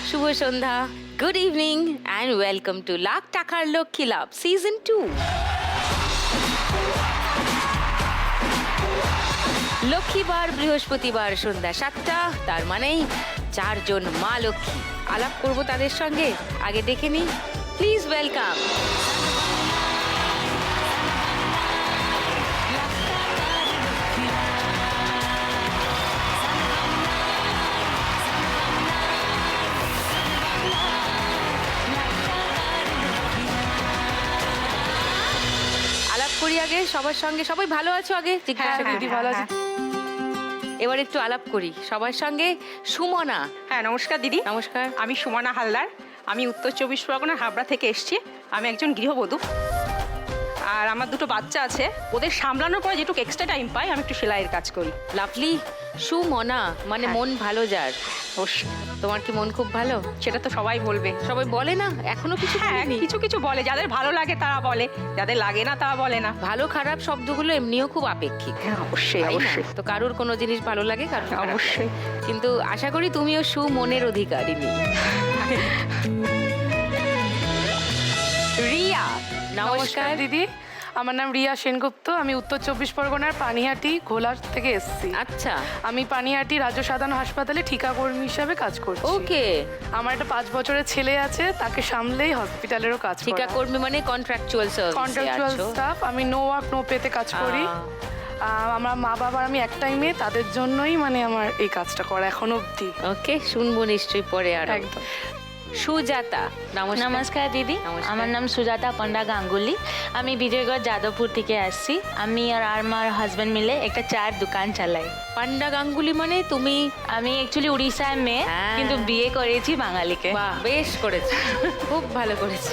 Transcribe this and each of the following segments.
শুভ সন্ধ্যা, good evening and welcome to lakh টাকার লক্ষ্মী লাভ season 2। লক্ষ্মীবার বৃহস্পতিবার সন্ধ্যা 7টা, তার মানেই 4 জন মা লক্ষ্মী। আলাপ করব তাদের সঙ্গে, আগে ডেকে নিই। প্লিজ ওয়েলকাম করি আগে সবার সঙ্গে। সবাই ভালো আছো? আগে জিজ্ঞাসা করি। ভালো আছো? এবার একটু আলাপ করি সবার সঙ্গে। সুমনা। হ্যাঁ, নমস্কার দিদি। নমস্কার। আমি সুমনা হালদার, আমি উত্তর 24 পরগনা হাবড়া থেকে এসেছি। আমি একজন গৃহবধূ, আর আমার দুটো বাচ্চা আছে। ওদের সামলানোর পরে যেটুকু এক্সট্রা টাইম পাই আমি একটু সেলাইয়ের কাজ করি। লাভলি। সুমনা মানে মন ভালো যার। তোমার কি মন খুব ভালো? সেটা তো সবাই বলবে। সবাই বলে না? এখনো কিছু কিছু কিছু বলে, যাদের ভালো লাগে তারা বলে, যাদের লাগে না তারা বলে না। ভালো খারাপ শব্দগুলো এমনিও খুব আপেক্ষিক। হ্যাঁ, অবশ্যই অবশ্যই। তো কারোর কোনো জিনিস ভালো লাগে, কারোর অবশ্যই। কিন্তু আশা করি তুমিও সুমনের অধিকারিণী। রিয়া। নমস্কার দিদি, আমার নাম রিয়া সেনগুপ্ত। আমি উত্তর 24 পরগনার পানিহাটি ঘোলা থেকে এসেছি। আচ্ছা। আমি পানিহাটি রাজ্য সাধারণ হাসপাতালে ঠিকাকর্মী হিসাবে কাজ করছি। ওকে। আমার একটা 5 বছরের ছেলে আছে, তাকে সামলেই হসপিটালেরও কাজ করি। ঠিকাকর্মী মানে কন্ট্রাকচুয়াল সার্ভিস। Contractual staff. আমি নো ওয়ার্ক নো পেতে কাজ করি। আমার মা বাবার আমি একটাই মেয়ে, তাদের জন্যই মানে আমার এই কাজটা করা এখন অবধি। ওকে, শুনবো নিশ্চয়ই পরে। আর একদম। সুজাতা। নমস্কার দিদি, আমার নাম সুজাতা পন্ডা গাঙ্গুলি। আমি বিজয়গড় যাদবপুর থেকে আসছি। আমি আর আমার হাজব্যান্ড মিলে একটা চায়ের দোকান চালাই। পান্ডা গাঙ্গুলি মানে তুমি? আমি অ্যাকচুয়ালি উড়িষ্যার মেয়ে, কিন্তু বিয়ে করেছি বাঙালিকে। বাহ, বেশ করেছো, খুব ভালো করেছো।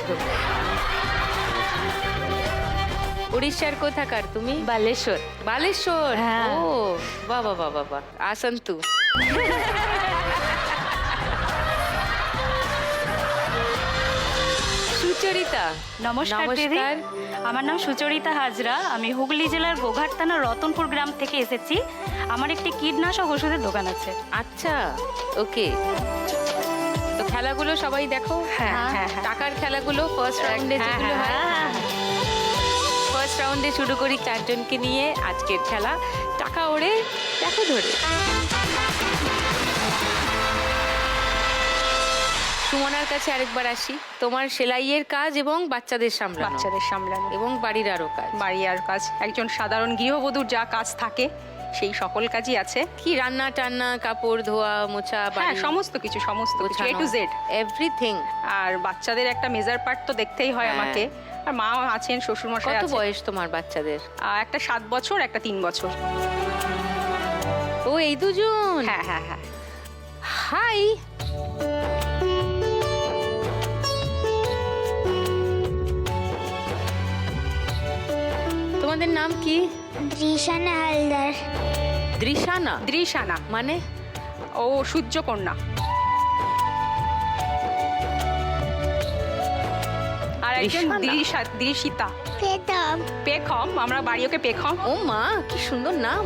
উড়িষ্যার কোথাকার তুমি? বালেশ্বর। বালেশ্বর? হ্যাঁ। ও বাবা বাবা বাবা, আসন্তু। সুচরিতা। নমস্কার দিদি, আমার নাম সুচরিতা হাজরা। আমি হুগলি জেলার গোঘাট থানার রতনপুর গ্রাম থেকে এসেছি। আমার একটি কীটনাশক ওষুধের দোকান আছে। আচ্ছা, ওকে। তো খেলাগুলো সবাই দেখো। হ্যাঁ। টাকার খেলাগুলো ফার্স্ট রাউন্ডে যেগুলো হয়, ফার্স্ট রাউন্ডে শুরু করি 4 জনকে নিয়ে আজকের খেলা। টাকা ওড়ে দেখো ধরে। সুমনার কাছে আরেকবার আসি। তোমার সেলাইয়ের কাজ এবং বাচ্চাদের সামলানো এবং বাড়ির আরো কাজ। বাড়ির কাজ, একজন সাধারণ গৃহবধূর যা কাজ থাকে সেই সকল কাজই আছে। কি রান্না টান্না, কাপড় ধোয়া মোছা, সমস্ত কিছু A to Z এভরিথিং। আর বাচ্চাদের একটা মেজার পার্ট তো দেখতেই হয় আমাকে। আর মা আছেন, শ্বশুর মশাই কত আছেন। বয়স তোমার বাচ্চাদের? একটা 7 বছর, একটা 3 বছর। ও, এই দুজন? হ্যাঁ। হাই। তোমাদের নাম কি? দৃশানা হালদার। দৃশানা মানে? ও সূর্যকন্যা। আর একজন দৃশিতা। পেখম, আমরা বাড়ি ওকে পেখম। ও মা, কি সুন্দর নাম।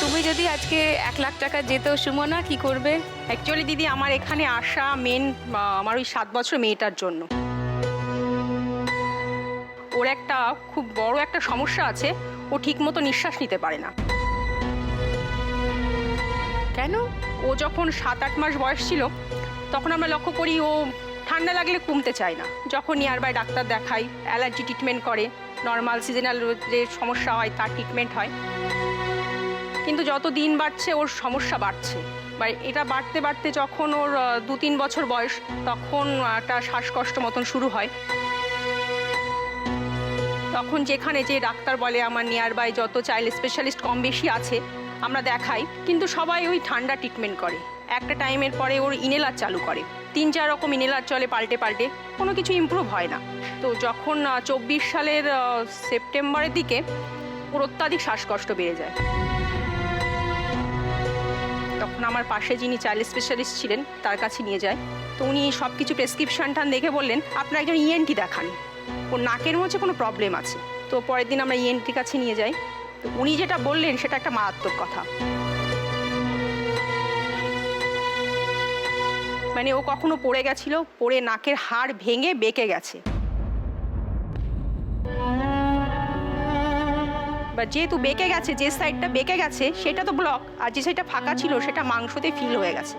তুমি যদি আজকে 1 লাখ টাকা যেত সুমনা, কি করবে? অ্যাকচুয়ালি দিদি, আমার এখানে আসা মেন আমার ওই 7 বছর মেয়েটার জন্য। ওর একটা খুব বড় একটা সমস্যা আছে, ও ঠিক মতো নিঃশ্বাস নিতে পারে না। কেন? ও যখন 7-8 মাস বয়স ছিল তখন আমরা লক্ষ্য করি ও ঠান্ডা লাগলে কমতে চায় না। যখন নিয়ার বাই ডাক্তার দেখাই, অ্যালার্জি ট্রিটমেন্ট করে, নর্মাল সিজনাল যে সমস্যা হয় তার ট্রিটমেন্ট হয়। কিন্তু যত দিন বাড়ছে ওর সমস্যা বাড়ছে। বা এটা বাড়তে বাড়তে যখন ওর 2-3 বছর বয়স, তখন একটা শ্বাসকষ্ট মতন শুরু হয়। তখন যেখানে যে ডাক্তার বলে, আমার নিয়ার বাই যত চাইল্ড স্পেশালিস্ট কম বেশি আছে আমরা দেখাই, কিন্তু সবাই ওই ঠান্ডা ট্রিটমেন্ট করে। একটা টাইমের পরে ওর ইনহেলার চালু করে, 3-4 রকম ইনহেলার চলে পাল্টে, কোনো কিছু ইমপ্রুভ হয় না। তো যখন 24 সালের সেপ্টেম্বরের দিকে ওর অত্যাধিক শ্বাসকষ্ট বেড়ে যায়, তখন আমার পাশে যিনি চাইল্ড স্পেশালিস্ট ছিলেন তার কাছে নিয়ে যায়। তো উনি সব কিছু প্রেসক্রিপশনটা দেখে বললেন, আপনার একজন ইএনটি দেখান, ওর নাকের মধ্যে কোনো প্রবলেম আছে। তো পরের দিন আমরা ইএনটির কাছে নিয়ে যাই। তো উনি যেটা বললেন সেটা একটা মারাত্মক কথা। মানে ও কখনো পড়ে গেছিল, পড়ে নাকের হাড় ভেঙে বেঁকে গেছে। বা যেহেতু বেঁকে গেছে, যে সাইডটা বেঁকে গেছে সেটা তো ব্লক, আর যে সাইডটা ফাঁকা ছিল সেটা মাংসতে ফিল হয়ে গেছে।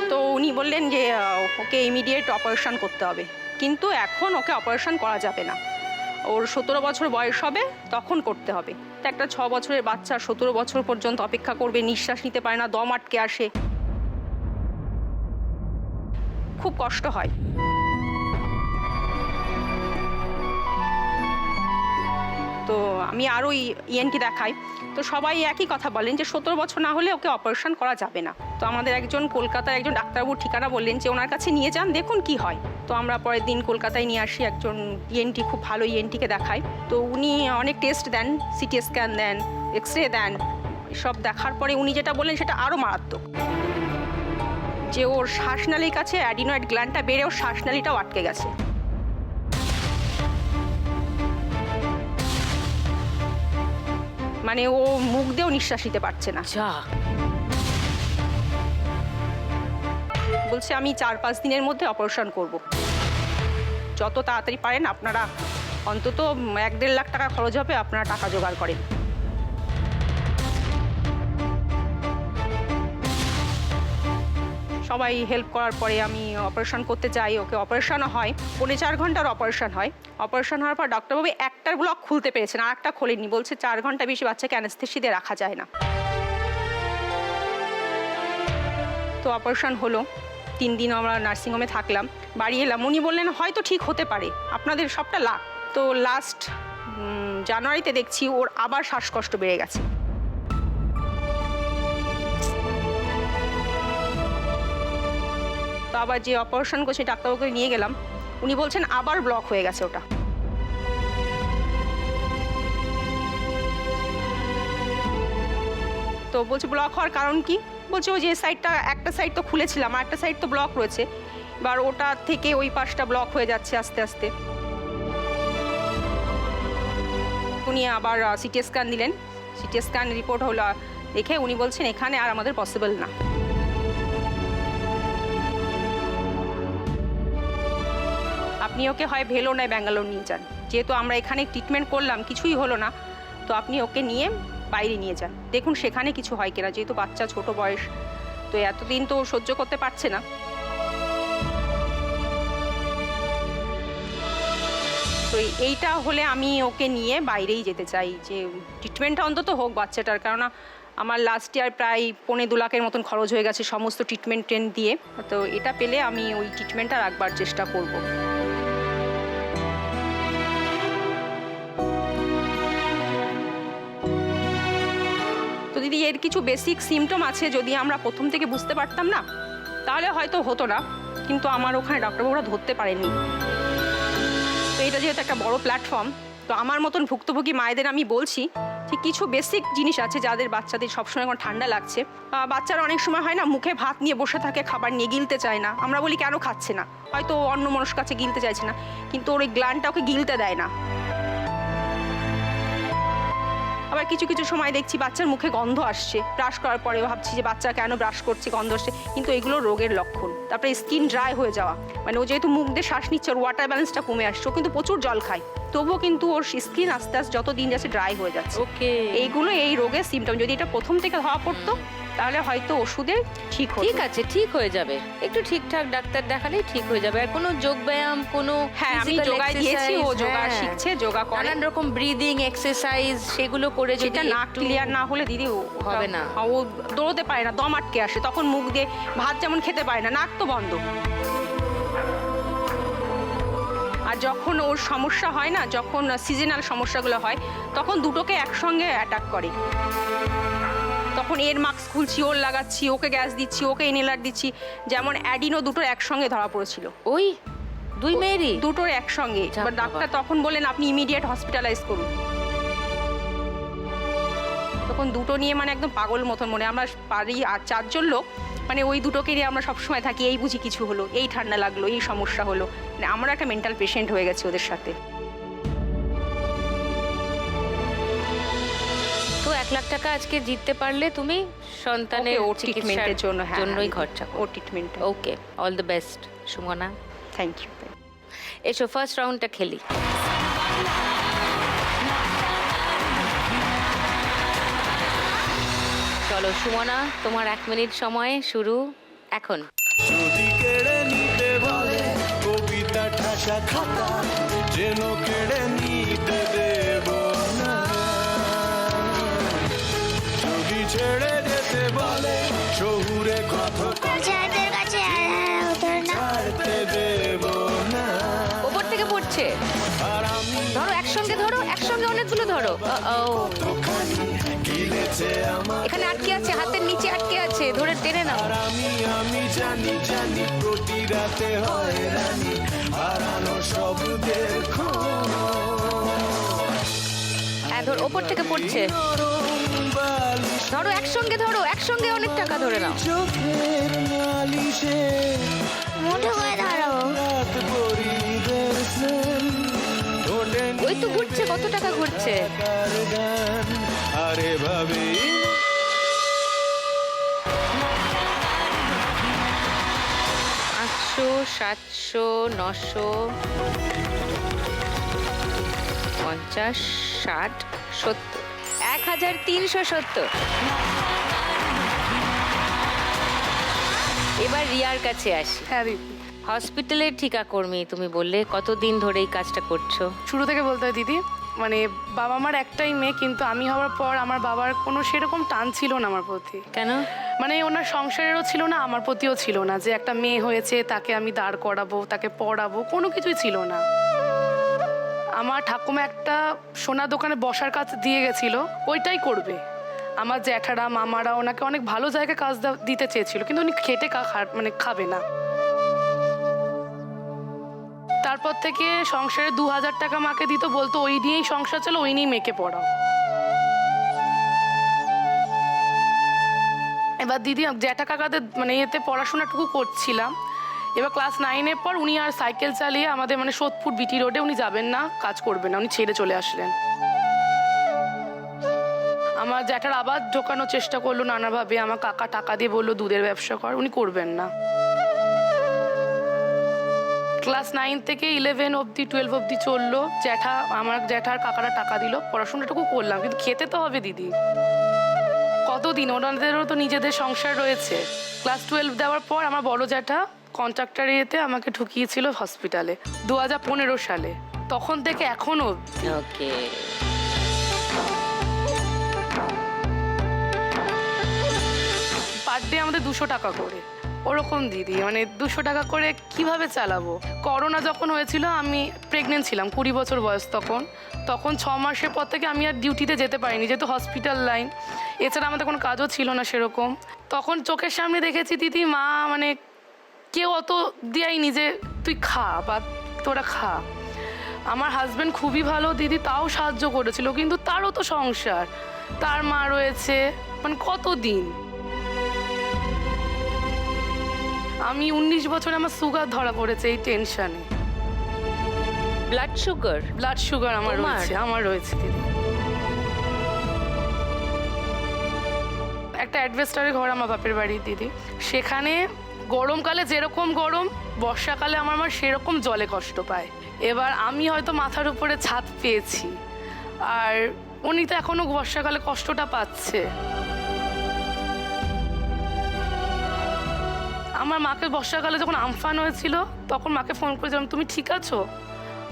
তো উনি বললেন যে ওকে ইমিডিয়েট অপারেশন করতে হবে, কিন্তু এখন ওকে অপারেশন করা যাবে না, ওর 17 বছর বয়স হবে তখন করতে হবে। তো একটা 6 বছরের বাচ্চা 17 বছর পর্যন্ত অপেক্ষা করবে, নিঃশ্বাস নিতে পারে না, দম আটকে আসে, খুব কষ্ট হয়। তো আমি আরও ইএনটি দেখাই, তো সবাই একই কথা বলেন যে 17 বছর না হলে ওকে অপারেশন করা যাবে না। তো আমাদের একজন কলকাতার একজন ডাক্তারবাবুর ঠিকানা বললেন যে ওনার কাছে নিয়ে যান, দেখুন কি হয়। তো আমরা পরের দিন কলকাতায় নিয়ে আসি, একজন ইএনটি, খুব ভালো ইএনটিকে দেখাই। তো উনি অনেক টেস্ট দেন, সিটি স্ক্যান দেন, এক্স রে দেন, সব দেখার পরে উনি যেটা বললেন সেটা আরও মারাত্মক, যে ওর শ্বাসনালীর কাছে অ্যাডিনয়েড গ্ল্যান্ডটা বেড়ে ওর শ্বাসনালীটাও আটকে গেছে। মানে ও মুখ দিয়েও নিঃশ্বাস নিতে পারছে না। যা, বলছে আমি 4-5 দিনের মধ্যে অপারেশন করব, যত তাড়াতাড়ি পারেন আপনারা, অন্তত 1-1.5 লাখ টাকা খরচ হবে, আপনারা টাকা জোগাড় করেন। সবাই হেল্প করার পরে আমি অপারেশন করতে যাই, ওকে অপারেশনও হয়, 4.5 ঘন্টার অপারেশন হয়। অপারেশন হওয়ার পর ডক্টরবাবু একটার ব্লক খুলতে পেরেছেন, আর একটা খোলেননি, বলছে 4 ঘন্টা বেশি বাচ্চাকে অ্যানেস্থেসি দিয়ে রাখা যায় না। তো অপারেশন হলো, 3 দিন আমরা নার্সিংহোমে থাকলাম, বাড়ি এলাম। উনি বললেন হয়তো ঠিক হতে পারে, আপনাদের সবটা লাক। তো লাস্ট জানুয়ারিতে দেখছি ওর আবার শ্বাসকষ্ট বেড়ে গেছে। তো আবার যে অপারেশন করছে ডাক্তারবাবুকে নিয়ে গেলাম, উনি বলছেন আবার ব্লক হয়ে গেছে ওটা। তো বলছে ব্লক হওয়ার কারণ কি? বলছে ওই যে সাইডটা, একটা সাইড তো খুলেছিলাম আর একটা সাইড তো ব্লক রয়েছে, এবার ওটা থেকে ওই পাশটা ব্লক হয়ে যাচ্ছে আস্তে আস্তে। উনি আবার সিটি স্ক্যান দিলেন, সিটি স্ক্যান রিপোর্ট হলো দেখে উনি বলছেন এখানে আর আমাদের পসিবল না। আপনি ওকে হয় ভেলো নয় ব্যাঙ্গালোর নিয়ে যান, যেহেতু আমরা এখানে ট্রিটমেন্ট করলাম কিছুই হলো না, তো আপনি ওকে নিয়ে বাইরে নিয়ে যান, দেখুন সেখানে কিছু হয় কিনা, যেহেতু বাচ্চা ছোট বয়স, তো এতদিন তো সহ্য করতে পারছে না। তো এইটা হলে আমি ওকে নিয়ে বাইরেই যেতে চাই, যে ট্রিটমেন্টটা অন্তত হোক বাচ্চাটার, কেননা আমার লাস্ট ইয়ার প্রায় 2.25 লাখের মতন খরচ হয়ে গেছে সমস্ত ট্রিটমেন্ট দিয়ে। তো এটা পেলে আমি ওই ট্রিটমেন্টটা রাখবার চেষ্টা করব। তো দিদি এর কিছু বেসিক সিমটম আছে, যদি আমরা প্রথম থেকে বুঝতে পারতাম না তাহলে হয়তো হতো না, কিন্তু আমার ওখানে ডক্টরবাবুরা ধরতে পারেননি। তো এটা যেহেতু একটা বড় প্ল্যাটফর্ম, তো আমার মতন ভুক্তভোগী মায়েদের আমি বলছি যে কিছু বেসিক জিনিস আছে যাদের বাচ্চাদের সবসময় এখন ঠান্ডা লাগছে। বাচ্চারা অনেক সময় হয় না মুখে ভাত নিয়ে বসে থাকে, খাবার নিয়ে গিলতে চায় না, আমরা বলি কেন খাচ্ছে না, হয়তো অন্য মানুষের কাছে গিলতে চাইছে না, কিন্তু ওর ওই গ্ল্যান্ডটা ওকে গিলতে দেয় না। আবার কিছু কিছু সময় দেখছি বাচ্চার মুখে গন্ধ আসছে, ব্রাশ করার পরে ভাবছি যে বাচ্চা কেন ব্রাশ করছে, গন্ধ আসছে, কিন্তু এগুলো রোগের লক্ষণ। তারপরে স্কিন ড্রাই হয়ে যাওয়া, মানে ও যেহেতু মুখ দিয়ে শ্বাস নিচ্ছে ওর ওয়াটার ব্যালেন্সটা কমে আসছে, ও কিন্তু প্রচুর জল খায়, তবুও কিন্তু ওর স্কিন আস্তে আস্তে যত দিন যাচ্ছে ড্রাই হয়ে যাচ্ছে। ওকে, এইগুলো এই রোগের সিমটম, যদি এটা প্রথম থেকে ধরা পড়তো তাহলে হয়তো ওষুধে ঠিক হতো। ঠিক আছে, ঠিক হয়ে যাবে, একটু ঠিকঠাক ডাক্তার দেখালেই ঠিক হয়ে যাবে। আর কোনো যোগ ব্যায়াম, কোনো হ্যাঁ আমি physical যোগা দিয়েছি, ও exercise, যোগা হ্যাঁ, শিখছে, যোগা করে। নানান রকম ব্রিদিং এক্সারসাইজ সেগুলো করে যদি যেটা নাক একটু- ক্লিয়ার না হলে দিদি হবে না। ও দৌড়তে পারে না, দম আটকে আসে, তখন মুখ দিয়ে ভাত যেমন খেতে পারে না, নাক তো বন্ধ। আর যখন ওর সমস্যা হয় না, যখন সিজনাল সমস্যাগুলো হয়, তখন দুটোকে একসঙ্গে অ্যাটাক করে। তখন এর মাস্ক খুলছি, ওর লাগাচ্ছি, ওকে গ্যাস দিচ্ছি, ওকে ইনহেলার দিচ্ছি, যেমন অ্যাডিনো দুটোর একসঙ্গে ধরা পড়েছিল, ওই দুই মেয়েরই দুটোর একসঙ্গে। যাক এবার বাবা। ডাক্তার তখন বললেন আপনি ইমিডিয়েট হসপিটালাইজ করুন। তখন দুটো নিয়ে মানে একদম পাগল মতন মনে, আমরা পারি আর 4 জন লোক, মানে ওই দুটোকে নিয়ে আমরা সবসময় থাকি, এই বুঝি কিছু হলো, এই ঠান্ডা লাগলো, এই সমস্যা হলো, মানে আমরা একটা মেন্টাল পেশেন্ট হয়ে গেছি ওদের সাথে। 1,00,000 টাকা আজকে জিততে পারলে তুমি সন্তানের ওকে, ওর চিকিৎসার ট্রিটমেন্টের জন্য, হ্যাঁ, জন্যই হ্যাঁ, খরচা ওর treatment. Okay, all the best Sumona. Thank you. এসো ফার্স্ট রাউন্ডটা খেলি। চলো সুমনা, তোমার 1 মিনিট সময় শুরু এখন। যদি কেড়ে নিতে বলে কবিতা ঠাসা খাতা, যেন কেড়ে নিতে দেব না। যদি ছেড়ে যেতে বলে শহুরে কথা, বাচ্চাদের কাছে হতো না। ছাড়তে দেব না। ওপর থেকে পড়ছে, আর আমি ধরো একসঙ্গে, ধরো একসঙ্গে অনেকগুলো ধরো। কতখানি গিলেছে আমার, এখানে আটকে আছে, হাতের নিচে আটকে আছে, ধরে টেনে নাও। আর আমি জানি জানি প্রতি রাতে হয় রানী, হারানো শব্দের খোঁজ। হ্যাঁ ধর, ওপর থেকে পড়ছে, নরম বালিশ ধরো একসঙ্গে, ধরো একসঙ্গে অনেক টাকা ধরে নাও। চোখের নালিশে মুঠো করে ধরো। রাত পরিদের স্নান, ওঠে ওই তো ঘুরছে, কত টাকা ঘুরছে। নিরাকার গান, আরে ভাবি 500, 700, 900, 50, 60, 70, 1370। এবার রিয়ার কাছে আসি। হ্যাঁ দিদি, হসপিটালের ঠিকাকর্মী তুমি বললে, কতদিন ধরে এই কাজটা করছো? শুরু থেকে বলতে হয় দিদি, মানে বাবা মার একটাই মেয়ে, কিন্তু আমি হওয়ার পর আমার বাবার কোনো সেরকম টান ছিল না আমার প্রতি। কেন? মানে ওনার সংসারেরও ছিল না, আমার প্রতিও ছিল না যে একটা মেয়ে হয়েছে তাকে আমি দাঁড় করাবো, তাকে পড়াবো, কোনো কিছুই ছিল না। আমার ঠাকুমা একটা সোনা দোকানে বসার কাজ দিয়ে গেছিল, ওইটাই করবে। আমার জ্যাঠারা মামারা ওনাকে অনেক ভালো জায়গায় কাজ দিতে চেয়েছিল, কিন্তু উনি খেটে মানে খাবে না। তারপর থেকে সংসারে 2,000 টাকা মাকে দিত, বলতো ওই নিয়েই সংসার চলো, ওই নিয়েই মেয়েকে পড়াও। এবার দিদি জ্যাঠা কাকাদের মানে এতে পড়াশোনাটুকু করছিলাম। এবার ক্লাস 9-এর পর উনি আর সাইকেল চালিয়ে আমাদের মানে সোদপুর বিটি রোডে উনি যাবেন না, কাজ করবেন না, উনি ছেড়ে চলে আসলেন। আমার জ্যাঠার আবার ঢোকানোর চেষ্টা করলো নানাভাবে, আমার কাকা টাকা দিয়ে বললো দুধের ব্যবসা কর, উনি করবেন না। ক্লাস 9 থেকে 11 অবধি 12 অবধি চললো, আমার জ্যাঠার কাকারা টাকা দিল, পড়াশোনাটুকু করলাম, কিন্তু খেতে তো হবে দিদি, কতদিন, ওনাদেরও তো নিজেদের সংসার রয়েছে। ক্লাস 12 দেওয়ার পর আমার বড় জ্যাঠা কন্ট্রাক্টর ইয়েতে আমাকে ঢুকিয়েছিল হসপিটালে 2015 সালে, তখন থেকে এখনো। ওকে, পার ডে আমাদের 200 টাকা করে, ওরকম দিদি, মানে 200 টাকা করে কিভাবে চালাবো। করোনা যখন হয়েছিল আমি প্রেগনেন্ট ছিলাম, 20 বছর বয়স তখন 6 মাসের পর থেকে আমি আর ডিউটিতে যেতে পারিনি, যেহেতু হসপিটাল লাইন, এছাড়া আমাদের কোনো কাজও ছিল না সেরকম। তখন চোখের সামনে দেখেছি দিদি, মা মানে কেউ অত দেয়নি যে তুই খা বা তোরা খা। আমার হাজব্যান্ড খুবই ভালো দিদি, তাও সাহায্য করেছিল, কিন্তু তারও তো সংসার, তার মা রয়েছে, মানে কতদিন। আমি 19 বছরে আমার সুগার ধরা পড়েছে এই টেনশনে। ব্লাড সুগার আমার রয়েছে দিদি। একটা অ্যাডভেস্টারের ঘর আমার বাপের বাড়ির দিদি, সেখানে গরমকালে যেরকম গরম, বর্ষাকালে আমার মা সেরকম জলে কষ্ট পায়। এবার আমি হয়তো মাথার উপরে ছাদ পেয়েছি, আর উনি তো এখনো বর্ষাকালে কষ্টটা পাচ্ছে। আমার মাকে বর্ষাকালে যখন আমফান হয়েছিল, তখন মাকে ফোন করেছিলাম, তুমি ঠিক আছো?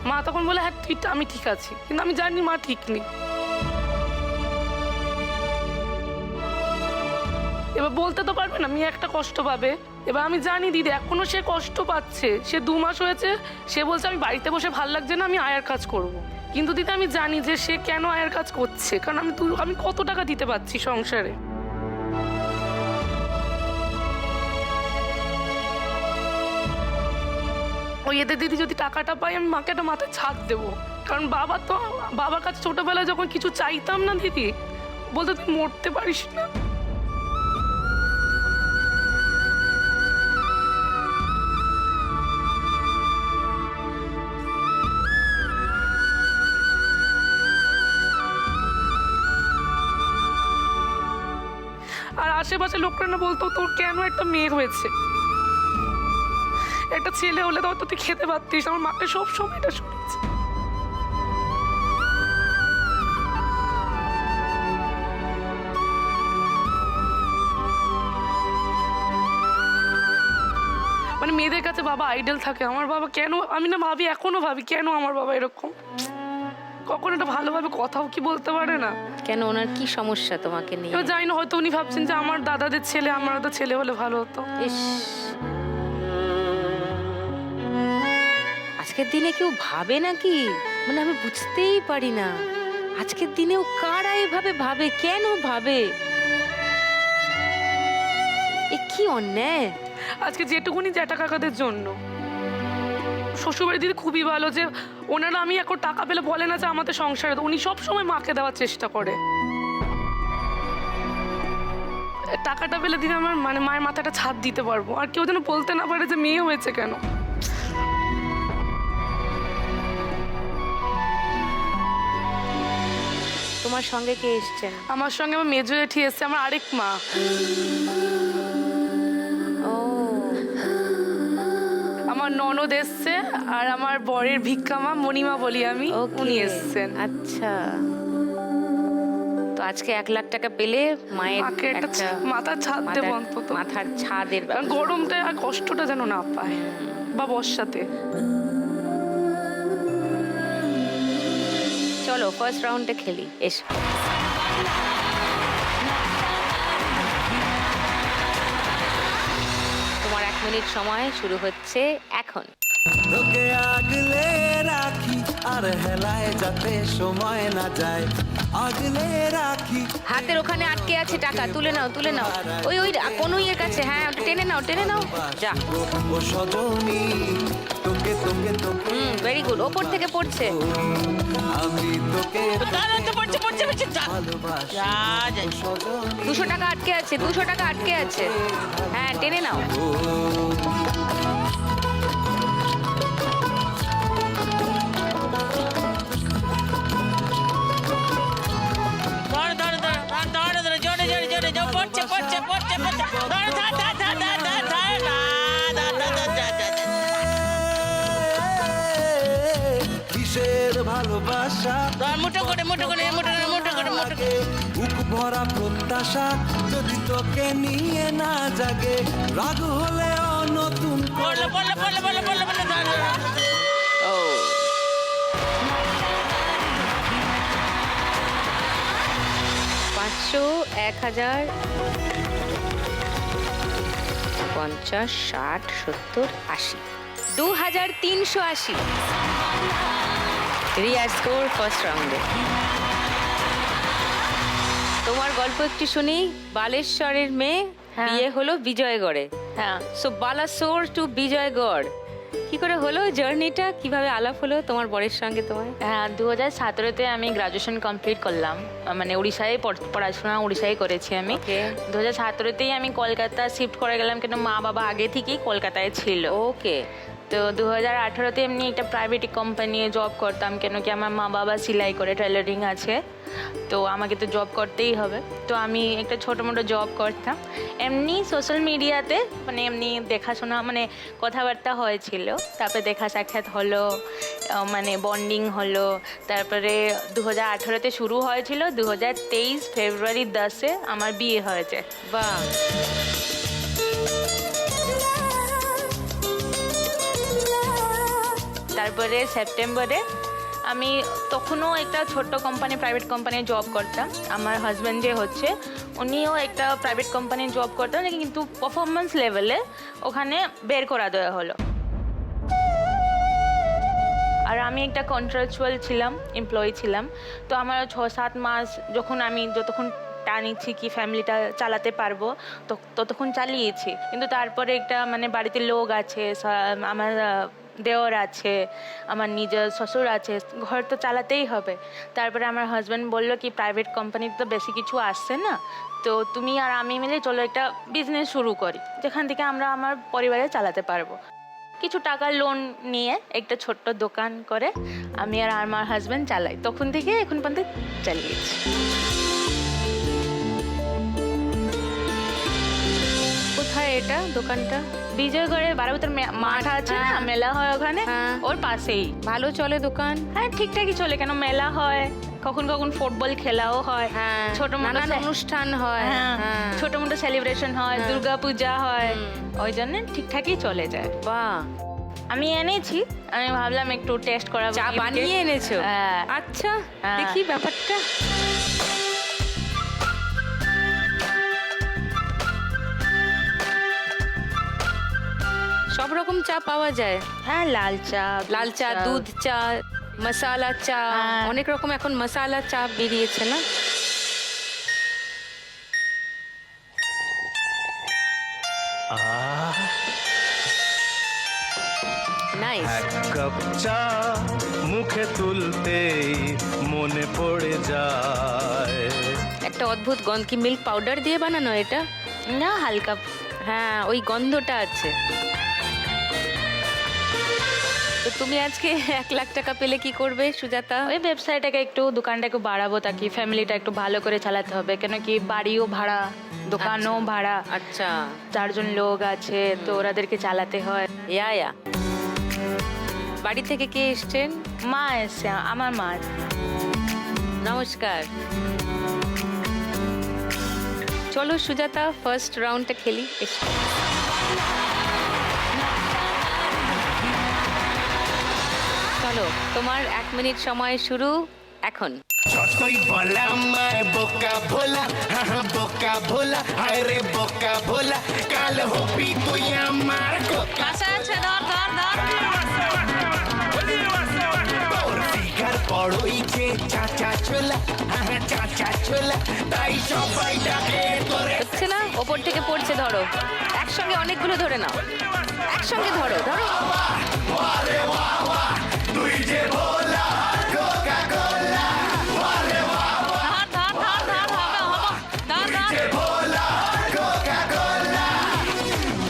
মা তখন বলে হ্যাঁ আমি ঠিক আছি, কিন্তু আমি জানি মা ঠিক নেই। এবার বলতে তো পারবে না, মেয়ে একটা কষ্ট পাবে। এবার আমি জানি দিদি এখনো সে কষ্ট পাচ্ছে, সে 2 মাস হয়েছে, সে বলছে আমি বাড়িতে বসে ভাল লাগছে না, আমি আয়ার কাজ করব। কিন্তু দিদি আমি জানি যে সে কেন আয়ার কাজ করছে, কারণ আমি কত টাকা দিতে পারছি সংসারে। ওই এতে দিদি যদি টাকাটা পাই, আমি মাকে একটা মাথায় ছাদ দেবো, কারণ বাবার কাছে ছোটবেলায় যখন কিছু চাইতাম না দিদি, বলতে তুই মরতে পারিস না। আর আশেপাশে লোকরা না বলতো তোর কেন একটা মেয়ে হয়েছে, একটা ছেলে হলে তো তুই খেতে পারতিস। আমার মাকে সবসময় এটা শুনেছে। মানে মেয়েদের কাছে বাবা আইডল থাকে। আমার বাবা কেন, আমি না ভাবি, এখনো ভাবি কেন আমার বাবা এরকম, কখন এটা ভালোভাবে কথাও কি বলতে পারে না। কেন, ওনার কি সমস্যা তোমাকে নিয়ে? এবার জানি না, হয়তো উনি ভাবছেন যে আমার দাদাদের ছেলে, আমার তো ছেলে হলে ভালো হতো। ইস, আজকের দিনে কেউ ভাবে নাকি? মানে আমি বুঝতেই পারি না, আজকের দিনেও কারা এভাবে ভাবে, কেন ভাবে? এ কি অন্যায়! আজকে যেটুকুনি জ্যাঠা কাকাদের জন্য। শ্বশুরবাড়ি দিদি খুবই ভালো, যে ওনারা আমি এখন টাকা পেলে বলে না যে আমাদের সংসারে, উনি সব সময় মাকে দেওয়ার চেষ্টা করে। টাকাটা পেলে দিদি আমার মানে মায়ের মাথাটা ছাদ দিতে পারবো, আর কেউ যেন বলতে না পারে যে মেয়ে হয়েছে কেন। তোমার সঙ্গে কে এসছেন? আমার সঙ্গে আমার মেজো জেঠি এসছে, আমার আরেক মা। ও, আমার ননদ এসছে, আর আমার বরের ভিক্ষা মা মণিমা বলি আমি, ওকে, উনি এসছেন। আচ্ছা, তো আজকে 1 লাখ টাকা পেলে মায়ের মাকে একটা মাথার ছাদ দেবো অন্তত, মাথার ছাদের আর গরমটা আর কষ্টটা যেন না পায়, বা বর্ষাতে। চলো ফার্স্ট রাউন্ডে খেলি, এসো। তোমার 1 মিনিট সময় শুরু হচ্ছে এখন। তোকে আগলে রাখি আর হেলায় যাতে সময় না যায়, আগলে রাখি। হাতের ওখানে আটকে আছে টাকা, তুলে নাও, তুলে নাও। ওই ওই কোনো ইয়ের কাছে, হ্যাঁ ওটা টেনে নাও, টেনে নাও, যা। ও সজনী, তোকে তোকে তোকে ভেরি গুড, ওপর থেকে পড়ছে। আমি তোকে ভালোবাসি সজনী। 200 টাকা আটকে আছে, 200 টাকা আটকে আছে, হ্যাঁ টেনে নাও। কিসের ভালোবাসা, মুঠো করে বুক ভরা প্রত্যাশা, যদি তোকে নিয়ে না জাগে, রাগ হলে নতুন বলে 500, 1000, 50, 60, 70, 80, 2380। রিয়ার স্কোর ফার্স্ট রাউন্ডে। তোমার গল্প একটু শুনি। বালেশ্বরের মেয়ে, হ্যাঁ। বিয়ে হলো বিজয়গড়ে। হ্যাঁ, সো বালাসোর টু বিজয়গড়, কি করে হলো জার্নিটা, কিভাবে আলাপ হলো তোমার বরের সঙ্গে তোমার? হ্যাঁ 2017-তে আমি গ্রাজুয়েশন কমপ্লিট করলাম, মানে উড়িষ্যায় পড়াশোনা উড়িষ্যায় করেছি আমি। Okay. 2017-তেই আমি কলকাতা শিফট করে গেলাম, কিন্তু মা বাবা আগে থেকেই কলকাতায় ছিল। ওকে। তো 2018-তে এমনি একটা প্রাইভেট কোম্পানি জব করতাম, কেন কি আমার মা বাবা সেলাই করে, টেলারিং আছে, তো আমাকে তো জব করতেই হবে। তো আমি একটা ছোটো মোটো জব করতাম, এমনি সোশ্যাল মিডিয়াতে, মানে এমনি দেখাশোনা, মানে কথাবার্তা হয়েছিল, তারপরে দেখা সাক্ষাৎ হলো, মানে বন্ডিং হলো। তারপরে 2018-তে শুরু হয়েছিল, 2023 ফেব্রুয়ারি 10-এ আমার বিয়ে হয়েছে। বাহ, তারপরে সেপ্টেম্বরে আমি তখনও একটা ছোট্ট কোম্পানি, প্রাইভেট কোম্পানি জব করতাম। আমার হাজব্যান্ড যে হচ্ছে, উনিও একটা প্রাইভেট কোম্পানি জব করতেন, কিন্তু পারফরমেন্স লেভেলে ওখানে বের করা দেওয়া হলো। আর আমি একটা কন্ট্রাকচুয়াল ছিলাম, এমপ্লয়ি ছিলাম। তো আমার 6-7 মাস যতক্ষণ টানিয়েছি কি ফ্যামিলিটা চালাতে পারবো, ততক্ষণ চালিয়েছি। কিন্তু তারপরে একটা মানে বাড়িতে লোক আছে, আমার দেওর আছে, আমার নিজের শ্বশুর আছে, ঘর তো চালাতেই হবে। তারপরে আমার হাজব্যান্ড বললো কি প্রাইভেট কোম্পানিতে তো বেশি কিছু আসছে না, তো তুমি আর আমি মিলে চলো একটা বিজনেস শুরু করি, যেখান থেকে আমরা আমার পরিবারে চালাতে পারবো। কিছু টাকা লোন নিয়ে একটা ছোট্ট দোকান করে আমি আর আমার হাজব্যান্ড চালাই, তখন থেকে এখন পর্যন্ত চালিয়েছি। এটা দোকানটা? বিজয়গড়ে বারাবতের মাঠ আছে না, হ্যাঁ। মেলা হয় ওখানে, হ্যাঁ। ওর পাশেই। ভালো চলে দোকান? হ্যাঁ ঠিকঠাকই চলে, কেন মেলা হয়, কখন কখন ফুটবল খেলাও হয়, হ্যাঁ, ছোট মোটো নানান অনুষ্ঠান হয়। হ্যাঁ, হ্যাঁ। ছোট মোটো সেলিব্রেশন হয়, হ্যাঁ। দুর্গা পূজা হয়, ওই জন্য ঠিকঠাকই চলে যায়। বাহ, আমি এনেছি, আমি ভাবলাম একটু টেস্ট করাবো। চা gift-এ। বানিয়ে এনেছো? হ্যাঁ। আচ্ছা, হ্যাঁ। দেখি ব্যাপারটা। সব রকম চা পাওয়া যায়? হ্যাঁ, লাল চা, লাল চা, দুধ চা, মশালা চা, হ্যাঁ। অনেক রকম এখন মশালা চা বেরিয়েছে না? নাইস। এক কাপ চা মুখে তুলতেই মনে পড়ে যায়। একটা অদ্ভুত গন্ধ, কি মিল্ক পাউডার দিয়ে বানানো এটা? না, হালকা। হ্যাঁ, ওই গন্ধটা আছে। তো তুমি আজকে 1,00,000 টাকা পেলে কি করবে সুজাতা? ওই ব্যবসাটাকে একটু, দোকানটা একটু বাড়াবো, তাকে ফ্যামিলিটা একটু ভালো করে চালাতে হবে, কেন কি বাড়িও ভাড়া, দোকানও ভাড়া, আচ্ছা, 4 জন লোক আছে, তো ওরাদেরকে চালাতে হয়। ইয়া বাড়ি থেকে কে এসছেন? মা এসছে, আমার মা। নমস্কার। চলো সুজাতা, ফার্স্ট রাউন্ডটা খেলি। এসো। চলো, তোমার 1 মিনিট সময় শুরু এখন। যতই বলা আমায় বোকা ভোলা, বোকা ভোলা, হায় রে বোকা ভোলা, কাল হবি তুই আমার কোকা। তোর ফিগার বড়ই যে চাচা ছোলা, চাচা ছোলা, তাই সবাই ডাকে তোরে। হচ্ছে না, ওপর থেকে পড়ছে, ধরো একসঙ্গে, অনেকগুলো ধরে নাও, একসঙ্গে ধরো ধরো। তুই যে ভোলা কোকা কোলা, তুই যে ভোলা কোকা কোলা,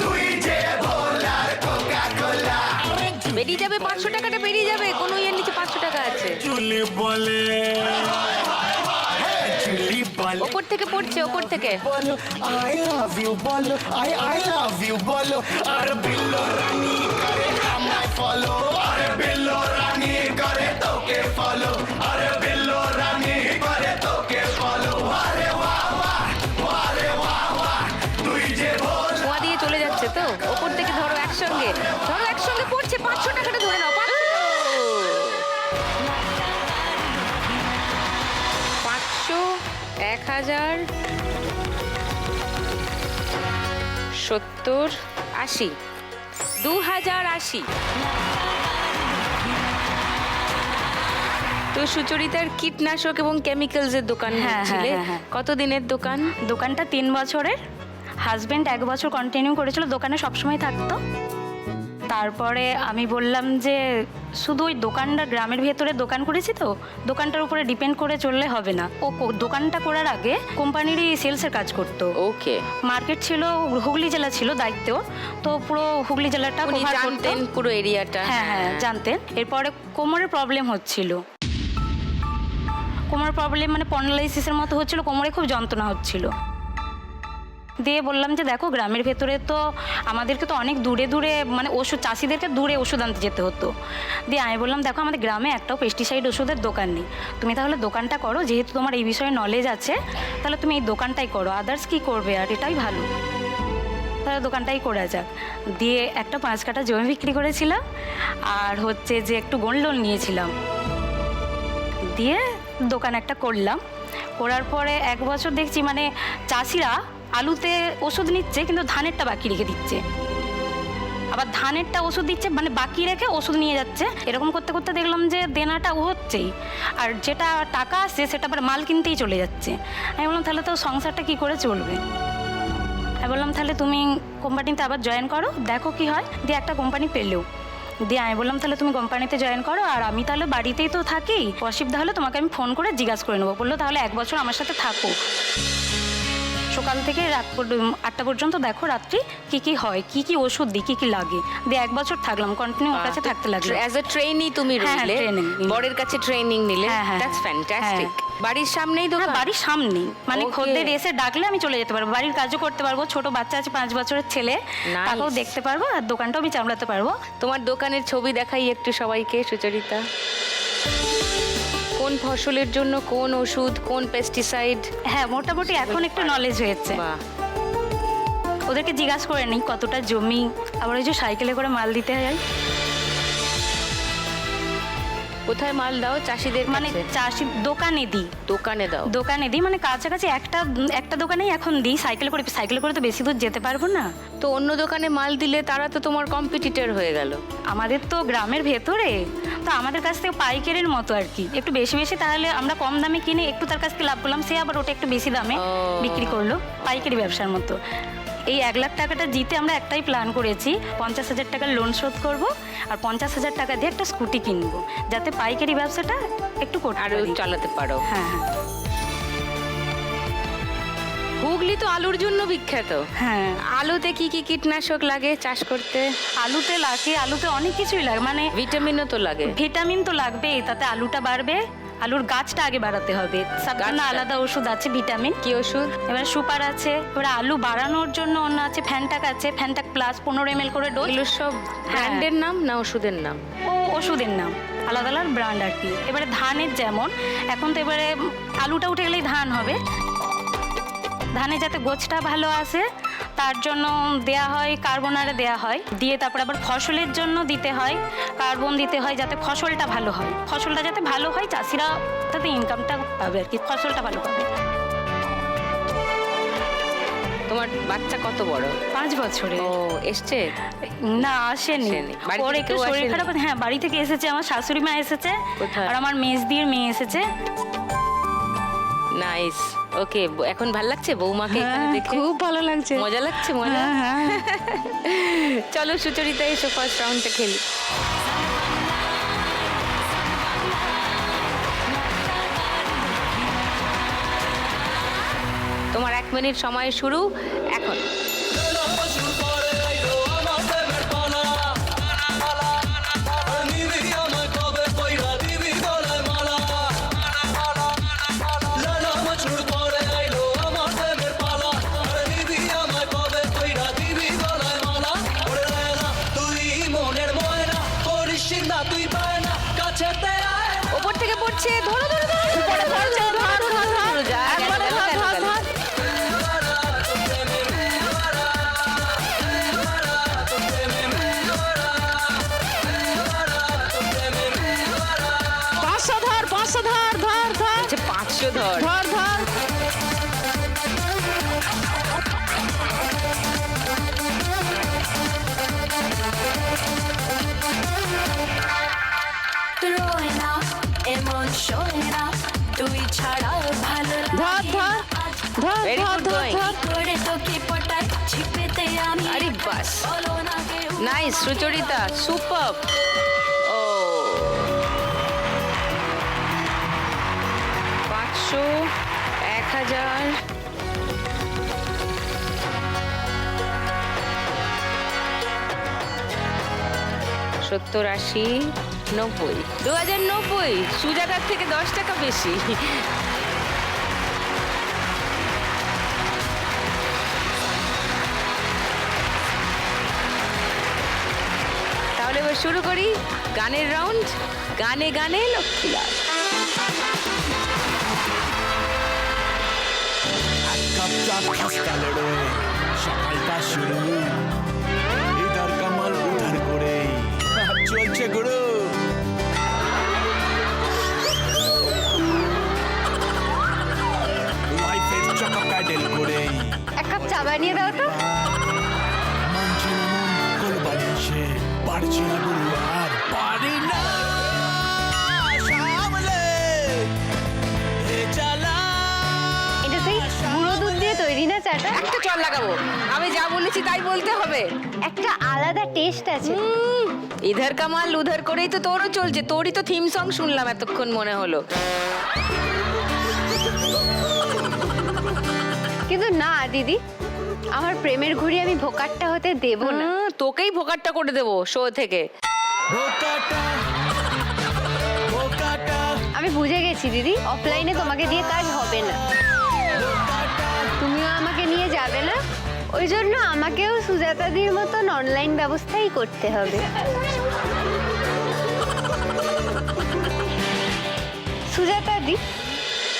তুই যে ভোলার কোকা কোলা। বেরিয়ে যাবে 500 টাকাটা, বেরিয়ে যাবে, কোনো ইয়ের নিচে 500 টাকা আছে। চুলি বলে, চুলি বলে, ওপর থেকে পড়ছে, ওপর থেকে। বলো আই লাভ ইউ, বলো আই লাভ ইউ, বলো আর বিল্লো রানী করে আমায় ফলো, আরে বিল্লো রানী করে তোকে ফলো, আরে বিল্লো রানী করে তোকে ফলো। আরে বাহ বাহ, আরে বাহ বাহ, তুই যে ভোলা। ছোঁয়া দিয়ে চলে যাচ্ছে তো, ওপর থেকে ধরো একসঙ্গে, ধরো একসঙ্গে পড়ছে, 500 টাকাটা ধরে নাও। 500, 1000, 70, 80, 2080। তো সুচরিতার কীটনাশক এবং কেমিক্যালস এর দোকান হ্যাঁ, ছিলে, হ্যাঁ, হ্যাঁ। কতদিনের দোকান? দোকানটা 3 বছরের। হাজবেন্ড 1 বছর কন্টিনিউ করেছিল, দোকানে সবসময় থাকতো। তারপরে আমি বললাম যে শুধু ওই দোকানটা, গ্রামের ভেতরে দোকান করেছি তো, দোকানটার উপরে ডিপেন্ড করে চললে হবে না। ও দোকানটা করার আগে কোম্পানিরই সেলসের কাজ করতো। ওকে, মার্কেট ছিল, হুগলি জেলা ছিল দায়িত্ব, তো পুরো হুগলি জেলাটা উনি কভার করতেন। জানতেন পুরো এরিয়াটা? হ্যাঁ হ্যাঁ জানতেন। এরপরে কোমরের প্রবলেম হচ্ছিল, কোমরের প্রবলেম মানে পন্ডালাইসিসের মতো হচ্ছিল, কোমরে খুব যন্ত্রণা হচ্ছিল। দিয়ে বললাম যে দেখো, গ্রামের ভেতরে তো আমাদেরকে তো অনেক দূরে দূরে, মানে ওষুধ, চাষিদেরকে দূরে ওষুধ আনতে যেতে হতো। দিয়ে আমি বললাম দেখো, আমাদের গ্রামে একটাও পেস্টিসাইড ওষুধের দোকান নেই, তুমি তাহলে দোকানটা করো, যেহেতু তোমার এই বিষয়ে নলেজ আছে, তাহলে তুমি এই দোকানটাই করো, আদার্স কী করবে, আর এটাই ভালো, তাহলে দোকানটাই করা যাক। দিয়ে একটা 5 কাঠা জমি বিক্রি করেছিলাম, আর হচ্ছে যে একটু গোল্ড লোন নিয়েছিলাম, দিয়ে দোকান একটা করলাম। করার পরে 1 বছর দেখছি মানে চাষিরা আলুতে ওষুধ নিচ্ছে, কিন্তু ধানেরটা বাকি রেখে দিচ্ছে, আবার ধানেরটা ওষুধ দিচ্ছে, মানে বাকি রেখে ওষুধ নিয়ে যাচ্ছে। এরকম করতে করতে দেখলাম যে দেনাটা হচ্ছেই, আর যেটা টাকা আসছে সেটা আবার মাল কিনতেই চলে যাচ্ছে। আমি বললাম তাহলে তো সংসারটা কি করে চলবে। আমি বললাম তাহলে তুমি কোম্পানিতে আবার জয়েন করো, দেখো কি হয়। দিয়ে একটা কোম্পানি পেলেও, দিয়ে আমি বললাম তাহলে তুমি কোম্পানিতে জয়েন করো, আর আমি তাহলে বাড়িতেই তো থাকি, অসুবিধা হলে তোমাকে আমি ফোন করে জিজ্ঞাসা করে নেবো। বললো তাহলে 1 বছর আমার সাথে থাকো, সকাল থেকে রাত 8টা পর্যন্ত দেখো রাত্রি কি কি হয়, কি কি ওষুধ দিই, কি কি লাগে। দিয়ে 1 বছর থাকলাম, কন্টিনিউ ওর কাছে থাকতে লাগলো। অ্যাজ এ ট্রেনি তুমি হ্যাঁ, রইলে, training নিলাম। বরের কাছে ট্রেনিং নিলে। হ্যাঁ, হ্যাঁ, দ্যাটস ফ্যান্টাস্টিক। হ্যাঁ। বাড়ির সামনেই হ্যাঁ, দোকান? বাড়ির সামনেই, মানে Okay. খদ্দের এসে ডাকলে আমি চলে যেতে পারবো, বাড়ির কাজও করতে পারবো, ছোট বাচ্চা আছে 5 বছরের ছেলে, Nice. তাকেও দেখতে পারবো আর দোকানটাও আমি চামড়াতে পারবো। তোমার দোকানের ছবি দেখাই একটু সবাইকে, সুচরিতা। কোন ফসলের জন্য কোন ওষুধ, কোন পেস্টিসাইড? হ্যাঁ, মোটামুটি এখন একটু নলেজ হয়েছে। বাহ, ওদেরকে জিজ্ঞাসা করে নিই কতটা জমি, আবার ওই যে সাইকেলে করে মাল দিতে হয়, কোথায় মাল দাও? চাষিদের মানে কাছে? চাষি দোকানে দিই, দোকানে দাও? দোকানে দিই, মানে কাছাকাছি একটা দোকানেই এখন দিই। সাইকেলে করে তো বেশি দূর যেতে পারবো না। তো অন্য দোকানে মাল দিলে তারা তো তোমার কম্পিটিটর হয়ে গেল। আমাদের তো গ্রামের ভেতরে, তো আমাদের কাছ থেকে পাইকারের মতো আর কি, একটু বেশি বেশি, তাহলে আমরা কম দামে কিনে একটু তার কাছ থেকে লাভ করলাম, সে আবার ওটা একটু বেশি দামে ও। বিক্রি করলো, পাইকারি ব্যবসার মতো। এই 1 লাখ টাকাটা জিতে আমরা একটাই প্ল্যান করেছি, 50,000 টাকার লোন শোধ করব আর 50,000 টাকা দিয়ে একটা স্কুটি কিনবো, যাতে পাইকারি ব্যবসাটা একটু করতে আরো পারি। চালাতে পারো। হ্যাঁ হ্যাঁ হুগলি তো আলুর জন্য বিখ্যাত। হ্যাঁ। আলুতে কি কি কীটনাশক লাগে চাষ করতে? আলুতে অনেক কিছুই লাগে, মানে ভিটামিনও তো লাগে। ভিটামিন তো লাগবেই, তাতে আলুটা বাড়বে। আলুর গাছটা আগে বাড়াতে হবে, সব জন্য গাছটা? আলাদা ওষুধ আছে, ভিটামিন। কি ওষুধ? এবার সুপার আছে, এবার আলু বাড়ানোর জন্য অন্য আছে, ফ্যানটাক আছে, ফ্যানটাক প্লাস 15 ml করে ডোজ। এগুলো সব ব্র্যান্ডের নাম না ওষুধের নাম? ও ওষুধের নাম, আলাদা আলাদা ব্র্যান্ড আর কি। এবারে ধানের যেমন, এখন তো এবারে আলুটা উঠে গেলেই ধান হবে, ধানে যাতে গোছটা ভালো আসে তার জন্য দেয়া হয় কার্বনারে দেয়া হয়, দিয়ে তারপর আবার ফসলের জন্য দিতে হয় কার্বন দিতে হয়, যাতে ফসলটা ভালো হয়। ফসলটা যাতে ভালো হয়, চাষিরা তাতে ইনকামটা পাবে আর কি, ফসলটা ভালো পাবে। তোমার বাচ্চা কত বড়? 5 বছরে। ও এসছে? না, আসেনি। আসেনি। বাড়ি ওর থেকে একটু কেউ শরীর আসেনি? খারাপ, হ্যাঁ বাড়ি থেকে এসেছে, আমার শাশুড়ি মা এসেছে কোথায়? আর আমার মেজদির মেয়ে এসেছে। নাইস। ওকে, এখন ভাল লাগছে বৌমাকে এখানে দেখে? খুব ভালো লাগছে। মজা লাগছে? মজা। চলো সুচরিতা, এসো ফার্স্ট রাউন্ডটা খেলি। তোমার 1 মিনিট সময় শুরু এখন। ওপর থেকে পড়ছে, ধরো ধরো ধরো, উপরে পড়ছে, ধরো ধরো ধরো, যা গেল, গেল, গেল, গেল। আচ্ছা, 500 ধর। রোয় না এমন শোয় না, তুই ছাড়া ভালো লাগে Very good going. করে তোকে পটাই ছিপেতে আমি আরে বাস, বলো না কেউ নাইস সুচরিতা, সুপার। ও 500, 1000, 70, 80, 90, 2090। সুজাতার থেকে 10 টাকা বেশি। তাহলে এবার শুরু করি গানের রাউন্ড। গানে গানে লক্ষ্মীলাল। এক কাপ চা খাস্তা লড়ে সকালটা শুরু, ইধার কামাল উধার করে চলছে গুরু। লাইফের চাকা প্যাডেল করে 1 কাপ চা বানিয়ে দাও তো। মানছি না মন কল বানিয়েছে, পারছি না গুরু আর পারি না সামলে এ জ্বালা। এটা সেই গুঁড়ো দুধ দিয়ে তৈরি না চাটা? একটা চল লাগাবো, আমি যা বলেছি তাই বলতে হবে। একটা আলাদা টেস্ট আছে। ইধার কামাল উধার করেই তো তোরও চলছে, তোরই তো থিম সং শুনলাম এতক্ষণ মনে হলো। কিন্তু না দিদি, আমার প্রেমের ঘুড়ি আমি ভোকাটটা হতে দেব না। তোকেই ভোকারটা করে দেবো শো থেকে। বোকাটা বোকাটা আমি বুঝে গেছি দিদি, অফলাইনে তোমাকে দিয়ে কাজ হবে না। তুমিও আমাকে নিয়ে যাবে না, ওই জন্য আমাকেও সুজাতাদির মতন অনলাইন ব্যবস্থাই করতে হবে। সুজাতাদি,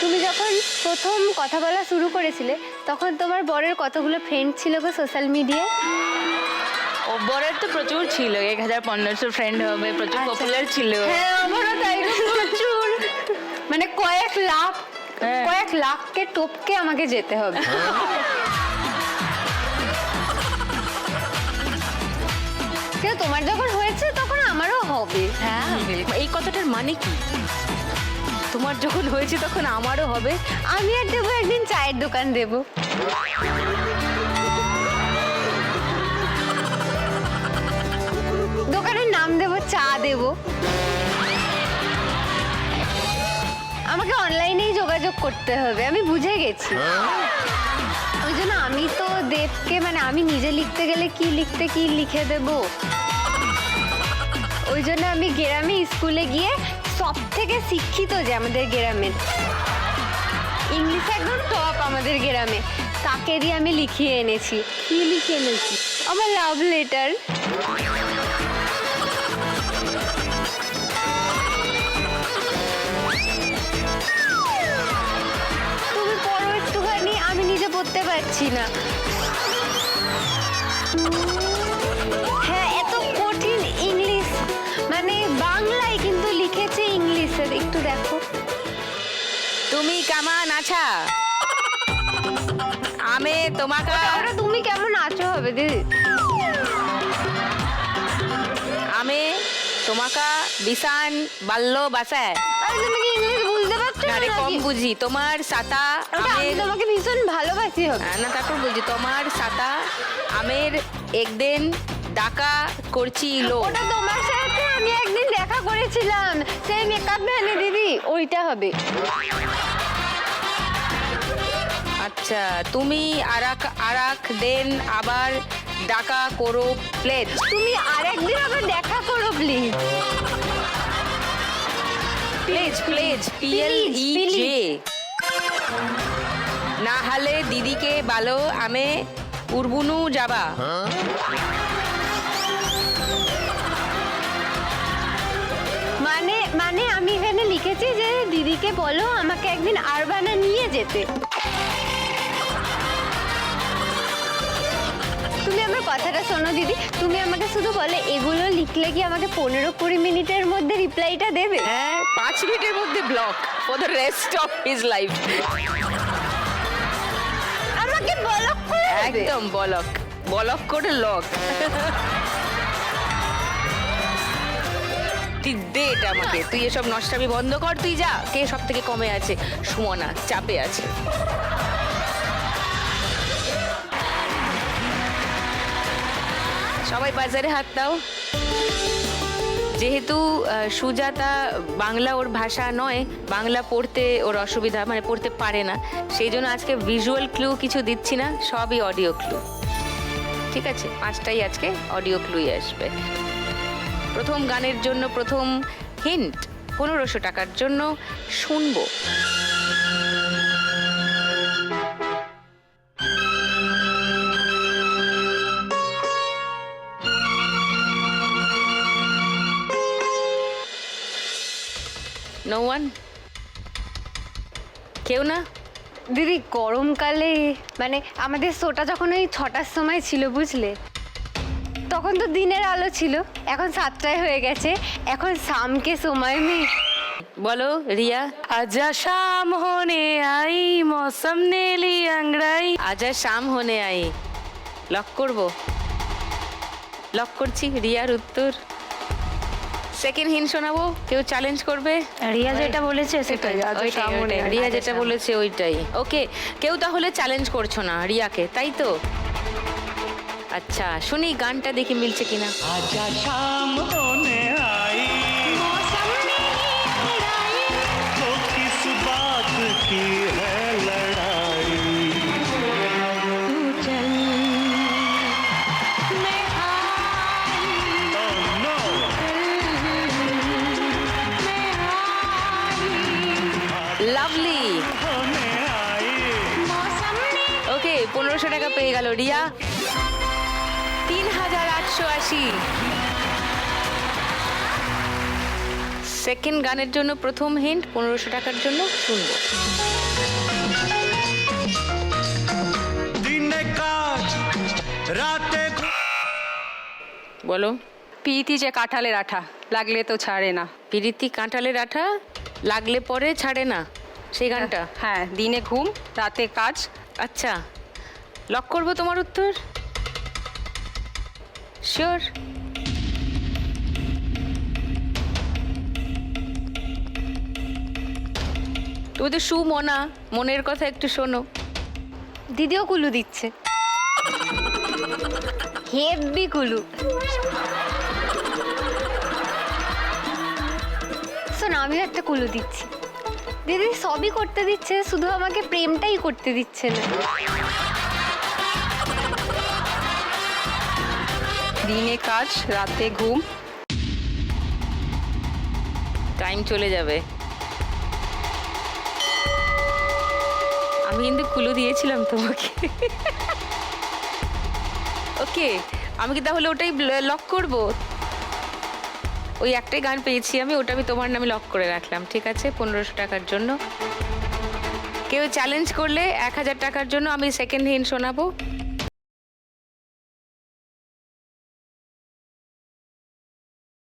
তুমি যখন প্রথম কথা বলা শুরু করেছিলে তখন তোমার বরের কতগুলো ফ্রেন্ড ছিল গো সোশ্যাল মিডিয়ায়? ও বরের তো প্রচুর ছিল, 1500 ফ্রেন্ড হবে, প্রচুর পপুলার ছিল। হ্যাঁ, আমারও তাই গো, প্রচুর, মানে কয়েক লাখকে টপকে আমাকে যেতে হবে। কিন্তু তোমার যখন হয়েছে তখন আমারও হবে। হ্যাঁ, এই কথাটার মানে কি? তোমার যখন হয়েছে তখন আমারও হবে? আমি আর দেবো একদিন চায়ের দোকান দেবো। দোকানের নাম দেবো, চা দেবো। আমাকে অনলাইনেই যোগাযোগ করতে হবে, আমি বুঝে গেছি। ওই জন্য আমি তো দেবকে, মানে আমি নিজে লিখতে গেলে কি লিখে দেব, ওই জন্য আমি গ্রামে স্কুলে গিয়ে সব থেকে শিক্ষিত যে আমাদের গ্রামের, ইংলিশ একদম টপ আমাদের গ্রামে, তাকে দিয়ে আমি লিখিয়ে এনেছি। কি লিখে এনেছি? আমার লাভ লেটার। তুমি পড়ো একটুখানি, আমি নিজে পড়তে পারছি না। হ্যাঁ, এত কঠিন ইংলিশ, মানে বাংলায় কিন্তু লিখেছে ইংলিশে, একটু দেখো। তুমি কেমন আছা? আমি তোমাকে, ওটা তুমি কেমন আছো হবে দিদি। আমি তোমাকে বিশান ভালোবাসায়। আরে তুমি কি ইংলিশ বুঝতে পারছো না? আরে কম নাকি? বুঝি। তোমার সাতা ওটা আমি তোমাকে ভীষণ ভালোবাসি হবে। না, তারপর বুঝি তোমার সাতা আমের একদিন ডাকা করছিল। ওটা তোমার সাথে আমি একদিন দেখা করেছিলাম, সেই মেকআপ ভ্যানে দিদি, ওইটা হবে। আচ্ছা, তুমি আরাক দেন আবার ডাকা করো প্লেজ। তুমি আরেকদিন আবার দেখা করো প্লিজ। Plays PLEJ। না হলে দিদিকে বলো আমি উড়বুনু যাবা। মানে আমি এখানে লিখেছি যে দিদিকে বলো আমাকে একদিন আরবানা নিয়ে যেতে। তুমি আমার কথাটা শোনো দিদি, তুমি আমাকে শুধু বলে এগুলো লিখলে কি আমাকে 15-20 মিনিটের মধ্যে রিপ্লাইটা দেবে? হ্যাঁ, 5 মিনিটের মধ্যে block for the rest of his life. আমাকে ব্লক করে দেবে? একদম ব্লক করে লক। তুই দে এটা আমাকে, তুই এসব নষ্টামি বন্ধ কর, তুই যা। কে সব থেকে কমে আছে? সুমনা চাপে আছে। সবাই বাজারে হাত দাও। যেহেতু সুজাতা বাংলা ওর ভাষা নয়, বাংলা পড়তে ওর অসুবিধা, মানে পড়তে পারে না, সেই জন্য আজকে ভিজুয়াল ক্লু কিছু দিচ্ছি না, সবই অডিও ক্লু। ঠিক আছে, 5টাই আজকে অডিও ক্লুই আসবে। প্রথম গানের জন্য প্রথম হিন্ট 1500 টাকার জন্য শুনবো। No one? কেউ না? দিদি গরমকালে, মানে আমাদের শোটা যখন ওই 6টার সময় ছিল বুঝলে, তখন তো দিনের আলো ছিল, এখন 7টায় হয়ে গেছে, এখন শামকে সময় নেই। বলো রিয়া। आजा शाम होने आई मौसम ने ली अंगड़ाई। আজা শাম হনে আই। লক করবো? লক করছি রিয়ার উত্তর। সেকেন্ড হিন্ট শোনাবো, কেউ চ্যালেঞ্জ করবে? রিয়া যেটা বলেছে সেটাই। ওইটাই, রিয়া যেটা বলেছে ওইটাই। ওকে, কেউ তাহলে চ্যালেঞ্জ করছো না রিয়াকে, তাই তো? আচ্ছা, শুনি গানটা দেখি মিলছে কিনা। आजा शाम होने आई तो किस बात की है लड़ाई। Oh, no. 1500 টাকা পেয়ে গেল রিয়া। 3880। সেকেন্ড গানের জন্য প্রথম হিন্ট 1500 টাকার জন্য শুনবো। দিনে কাজ রাতে বলো। পিইতি যে কাঁঠালের আঠা লাগলে তো ছাড়ে না। প্রীতি কাঁঠালের আঠা লাগলে পরে ছাড়ে না, সেই গানটা? হ্যাঁ, দিনে ঘুম রাতে কাজ। আচ্ছা, লক করবো তোমার উত্তর? শিওর? তুমি তো সুমনা, মনের কথা একটু শোনো। দিদিও কুলু দিচ্ছে, হেভি কুলু। শোন, আমিও একটা কুলু দিচ্ছি। দিদি সবই করতে দিচ্ছে, শুধু আমাকে প্রেমটাই করতে দিচ্ছে না। দিনে কাজ রাতে ঘুম। টাইম চলে যাবে। আমি কিন্তু কুলু দিয়েছিলাম তোমাকে। ওকে, আমি কি তাহলে ওটাই লক করব? ওই একটাই গান পেয়েছি আমি, ওটা আমি তোমার নামে লক করে রাখলাম। ঠিক আছে, 1500 টাকার জন্য। কেউ চ্যালেঞ্জ করলে 1000 টাকার জন্য আমি সেকেন্ড হিন্ট শোনাবো।